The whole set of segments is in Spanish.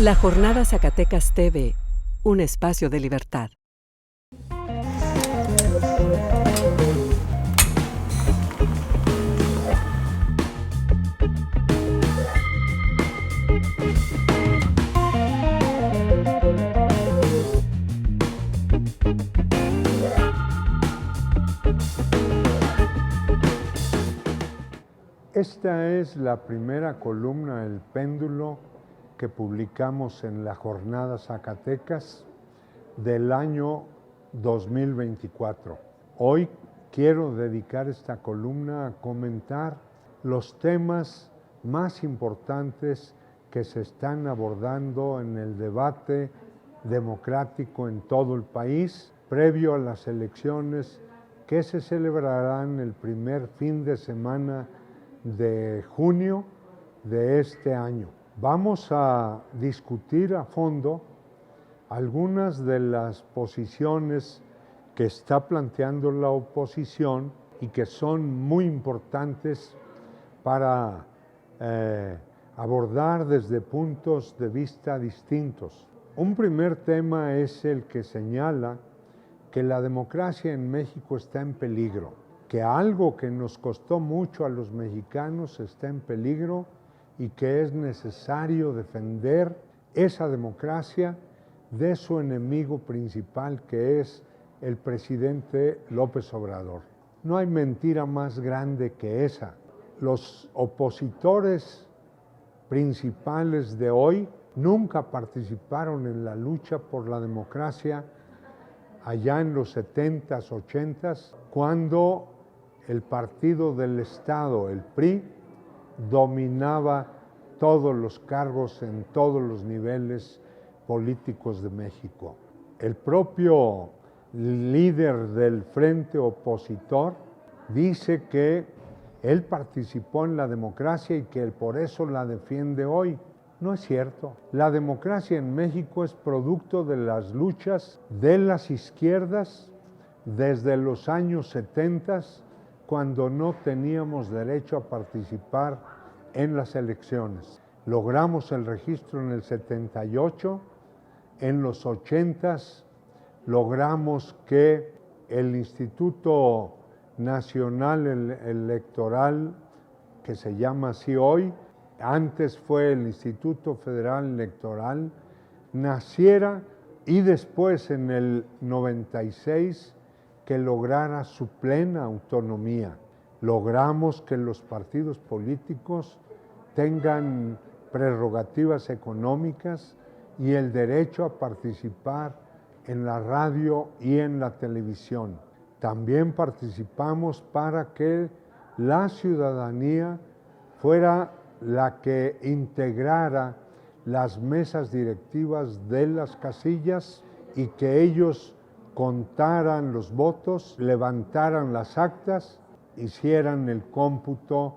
La Jornada Zacatecas TV, un espacio de libertad. Esta es la primera columna del péndulo que publicamos en la Jornada Zacatecas del año 2024. Hoy quiero dedicar esta columna a comentar los temas más importantes que se están abordando en el debate democrático en todo el país, previo a las elecciones que se celebrarán el primer fin de semana de junio de este año. Vamos a discutir a fondo algunas de las posiciones que está planteando la oposición y que son muy importantes para abordar desde puntos de vista distintos. Un primer tema es el que señala que la democracia en México está en peligro, que algo que nos costó mucho a los mexicanos está en peligro y que es necesario defender esa democracia de su enemigo principal, que es el presidente López Obrador. No hay mentira más grande que esa. Los opositores principales de hoy nunca participaron en la lucha por la democracia allá en los 70s, 80s, cuando el partido del Estado, el PRI, dominaba todos los cargos en todos los niveles políticos de México. El propio líder del frente opositor dice que él participó en la democracia y que él por eso la defiende hoy. No es cierto. La democracia en México es producto de las luchas de las izquierdas desde los años 70, cuando no teníamos derecho a participar en las elecciones. Logramos el registro en el 78, en los 80s logramos que el Instituto Nacional Electoral, que se llama así hoy, antes fue el Instituto Federal Electoral, naciera, y después en el 96 que lograra su plena autonomía. Logramos que los partidos políticos tengan prerrogativas económicas y el derecho a participar en la radio y en la televisión. También participamos para que la ciudadanía fuera la que integrara las mesas directivas de las casillas y que ellos contaran los votos, levantaran las actas, hicieran el cómputo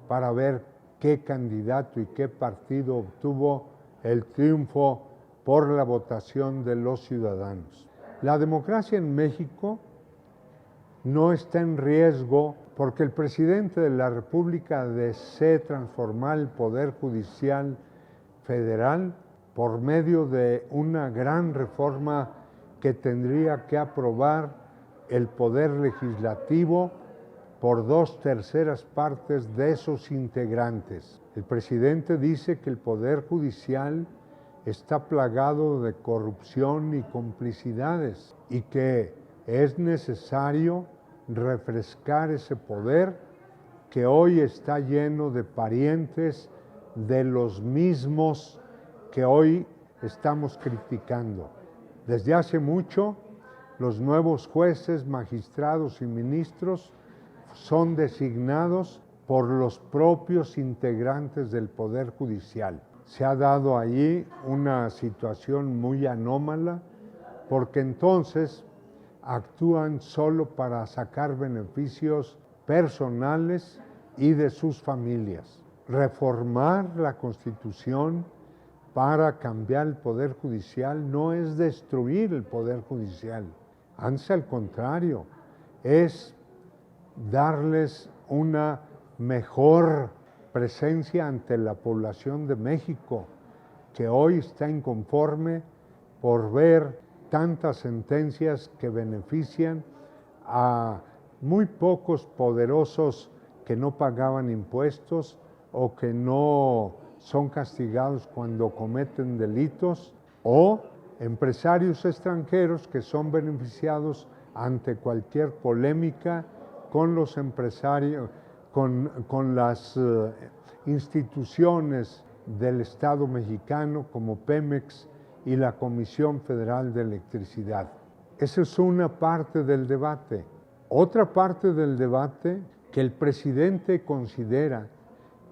para ver qué candidato y qué partido obtuvo el triunfo por la votación de los ciudadanos. La democracia en México no está en riesgo porque el presidente de la República desee transformar el Poder Judicial Federal por medio de una gran reforma que tendría que aprobar el Poder Legislativo por 2/3 partes de sus integrantes. El presidente dice que el Poder Judicial está plagado de corrupción y complicidades y que es necesario refrescar ese poder que hoy está lleno de parientes de los mismos que hoy estamos criticando. Desde hace mucho, los nuevos jueces, magistrados y ministros son designados por los propios integrantes del Poder Judicial. Se ha dado allí una situación muy anómala, porque entonces actúan solo para sacar beneficios personales y de sus familias. Reformar la Constitución para cambiar el Poder Judicial no es destruir el Poder Judicial, antes al contrario, es darles una mejor presencia ante la población de México que hoy está inconforme por ver tantas sentencias que benefician a muy pocos poderosos que no pagaban impuestos o que no son castigados cuando cometen delitos, o empresarios extranjeros que son beneficiados ante cualquier polémica con los empresarios, con las instituciones del Estado mexicano como Pemex y la Comisión Federal de Electricidad. Esa es una parte del debate. Otra parte del debate, que el presidente considera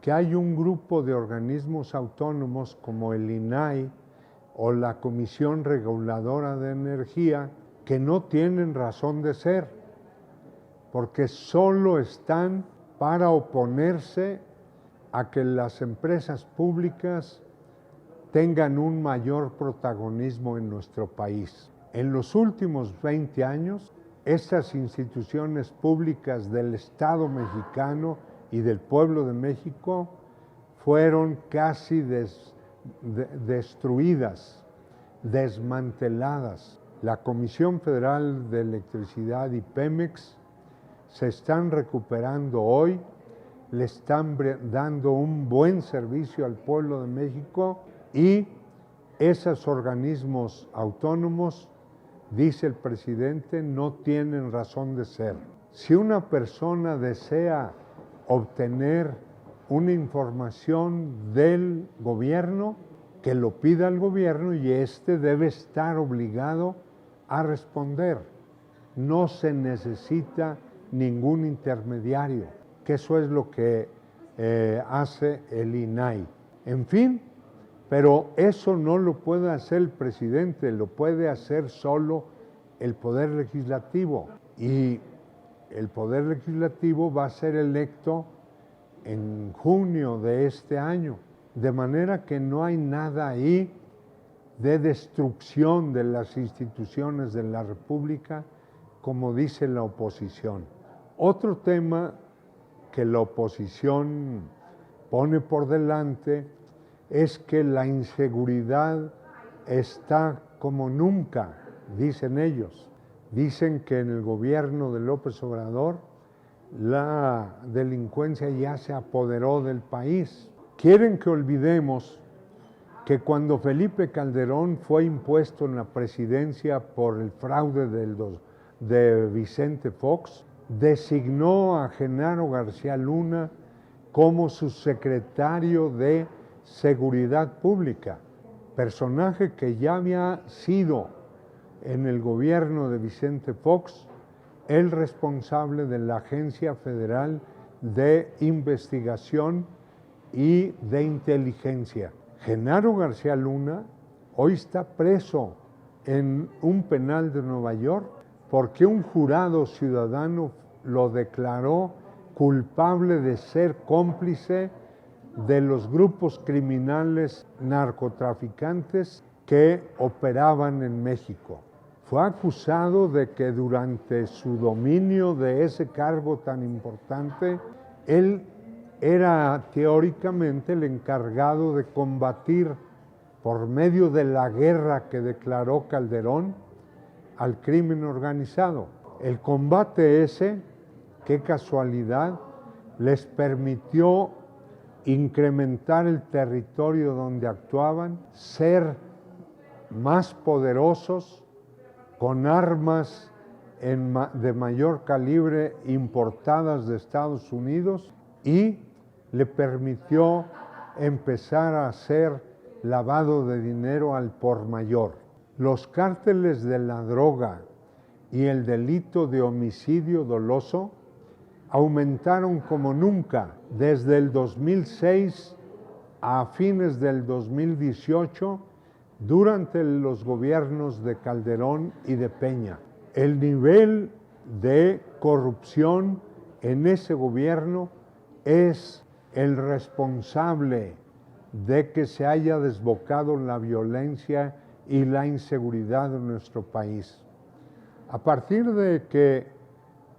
que hay un grupo de organismos autónomos como el INAI o la Comisión Reguladora de Energía que no tienen razón de ser, porque solo están para oponerse a que las empresas públicas tengan un mayor protagonismo en nuestro país. En los últimos 20 años, estas instituciones públicas del Estado mexicano y del pueblo de México fueron casi destruidas, desmanteladas. La Comisión Federal de Electricidad y Pemex se están recuperando hoy, le están dando un buen servicio al pueblo de México, y esos organismos autónomos, dice el presidente, no tienen razón de ser. Si una persona desea obtener una información del gobierno, que lo pida al gobierno y éste debe estar obligado a responder. No se necesita ningún intermediario, que eso es lo que hace el INAI. En fin, pero eso no lo puede hacer el presidente, lo puede hacer solo el Poder Legislativo. Y el Poder Legislativo va a ser electo en junio de este año, de manera que no hay nada ahí de destrucción de las instituciones de la República, como dice la oposición. Otro tema que la oposición pone por delante es que la inseguridad está como nunca, dicen ellos. Dicen que en el gobierno de López Obrador la delincuencia ya se apoderó del país. Quieren que olvidemos que cuando Felipe Calderón fue impuesto en la presidencia por el fraude de Vicente Fox, designó a Genaro García Luna como su secretario de Seguridad Pública, personaje que ya había sido en el gobierno de Vicente Fox el responsable de la Agencia Federal de Investigación y de Inteligencia. Genaro García Luna hoy está preso en un penal de Nueva York porque un jurado ciudadano lo declaró culpable de ser cómplice de los grupos criminales narcotraficantes que operaban en México. Fue acusado de que durante su dominio de ese cargo tan importante, él era teóricamente el encargado de combatir por medio de la guerra que declaró Calderón al crimen organizado. El combate ese, qué casualidad, les permitió incrementar el territorio donde actuaban, ser más poderosos, con armas de mayor calibre importadas de Estados Unidos, y le permitió empezar a hacer lavado de dinero al por mayor. Los cárteles de la droga y el delito de homicidio doloso aumentaron como nunca desde el 2006 a fines del 2018 durante los gobiernos de Calderón y de Peña. El nivel de corrupción en ese gobierno es el responsable de que se haya desbocado la violencia y la inseguridad en nuestro país. A partir de que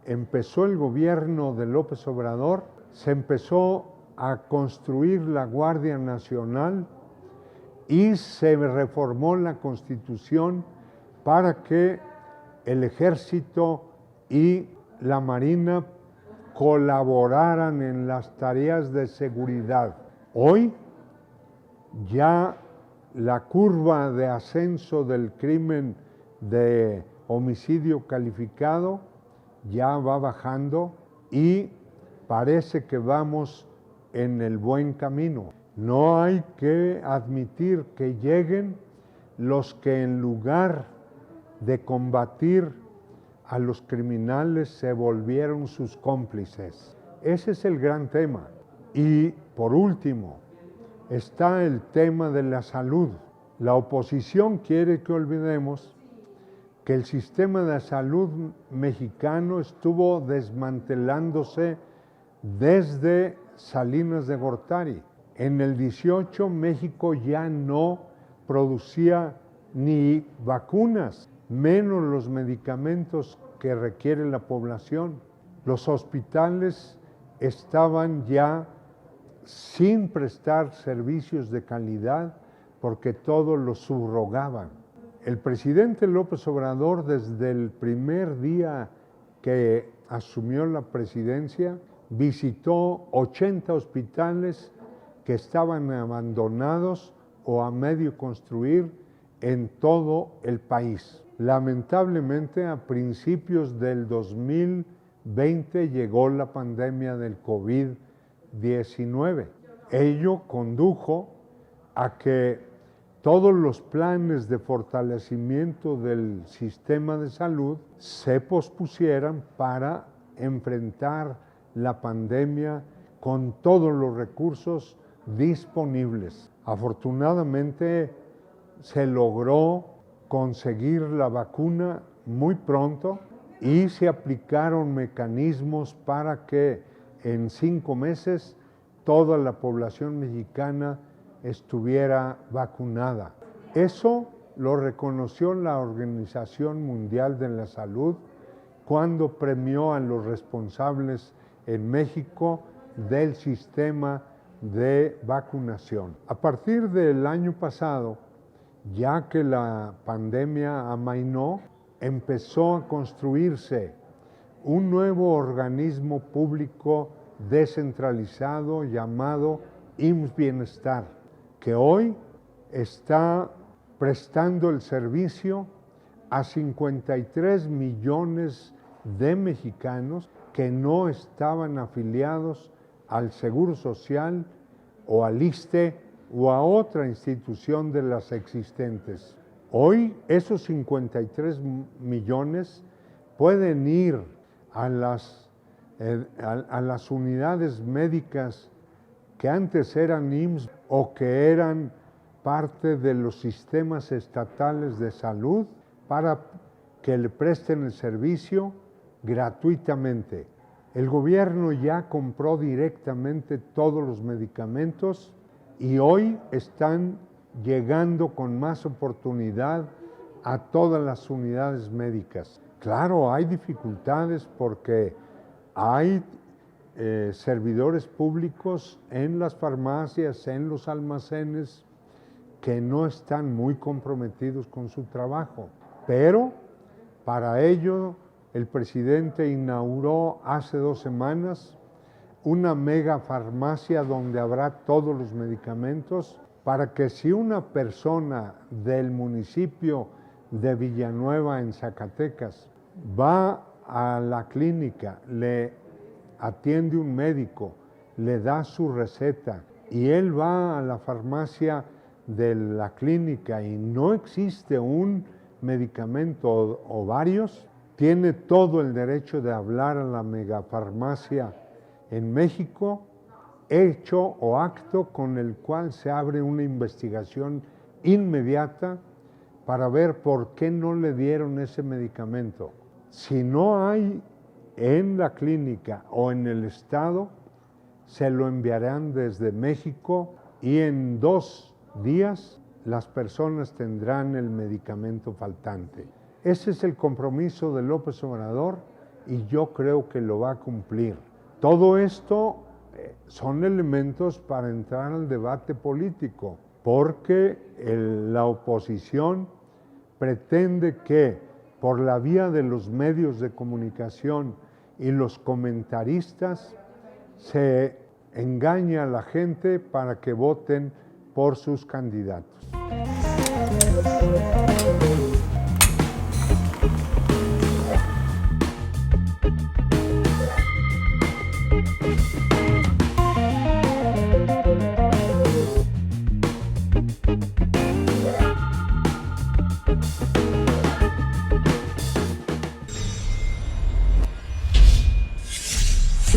empezó el gobierno de López Obrador, se empezó a construir la Guardia Nacional y se reformó la Constitución para que el Ejército y la Marina colaboraran en las tareas de seguridad. Hoy ya la curva de ascenso del crimen de homicidio calificado ya va bajando y parece que vamos en el buen camino. No hay que admitir que lleguen los que en lugar de combatir a los criminales se volvieron sus cómplices. Ese es el gran tema. Y por último, está el tema de la salud. La oposición quiere que olvidemos que el sistema de salud mexicano estuvo desmantelándose desde Salinas de Gortari. En el 18 México ya no producía ni vacunas, menos los medicamentos que requiere la población. Los hospitales estaban ya sin prestar servicios de calidad porque todo lo subrogaban. El presidente López Obrador, desde el primer día que asumió la presidencia, visitó 80 hospitales que estaban abandonados o a medio construir en todo el país. Lamentablemente, a principios del 2020 llegó la pandemia del COVID-19. Ello condujo a que todos los planes de fortalecimiento del sistema de salud se pospusieran para enfrentar la pandemia con todos los recursos disponibles. Afortunadamente se logró conseguir la vacuna muy pronto y se aplicaron mecanismos para que en 5 meses toda la población mexicana estuviera vacunada. Eso lo reconoció la Organización Mundial de la Salud cuando premió a los responsables en México del sistema de vacunación. A partir del año pasado, ya que la pandemia amainó, empezó a construirse un nuevo organismo público descentralizado llamado IMSS Bienestar, que hoy está prestando el servicio a 53 millones de mexicanos que no estaban afiliados al Seguro Social o al ISSSTE o a otra institución de las existentes. Hoy esos 53 millones pueden ir a las unidades médicas que antes eran IMSS o que eran parte de los sistemas estatales de salud para que le presten el servicio gratuitamente. El gobierno ya compró directamente todos los medicamentos y hoy están llegando con más oportunidad a todas las unidades médicas. Claro, hay dificultades porque hay servidores públicos en las farmacias, en los almacenes, que no están muy comprometidos con su trabajo. Pero para ello el presidente inauguró hace 2 semanas una mega farmacia donde habrá todos los medicamentos para que si una persona del municipio de Villanueva en Zacatecas va a la clínica, le atiende un médico, le da su receta y él va a la farmacia de la clínica y no existe un medicamento o varios, tiene todo el derecho de hablar a la megafarmacia en México, hecho o acto con el cual se abre una investigación inmediata para ver por qué no le dieron ese medicamento. Si no hay en la clínica o en el estado, se lo enviarán desde México y en 2 días las personas tendrán el medicamento faltante. Ese es el compromiso de López Obrador y yo creo que lo va a cumplir. Todo esto son elementos para entrar al debate político. porque la oposición pretende que por la vía de los medios de comunicación y los comentaristas se engañe a la gente para que voten por sus candidatos.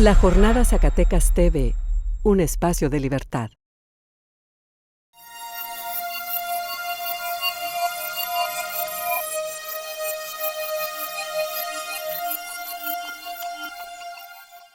La Jornada Zacatecas TV, un espacio de libertad.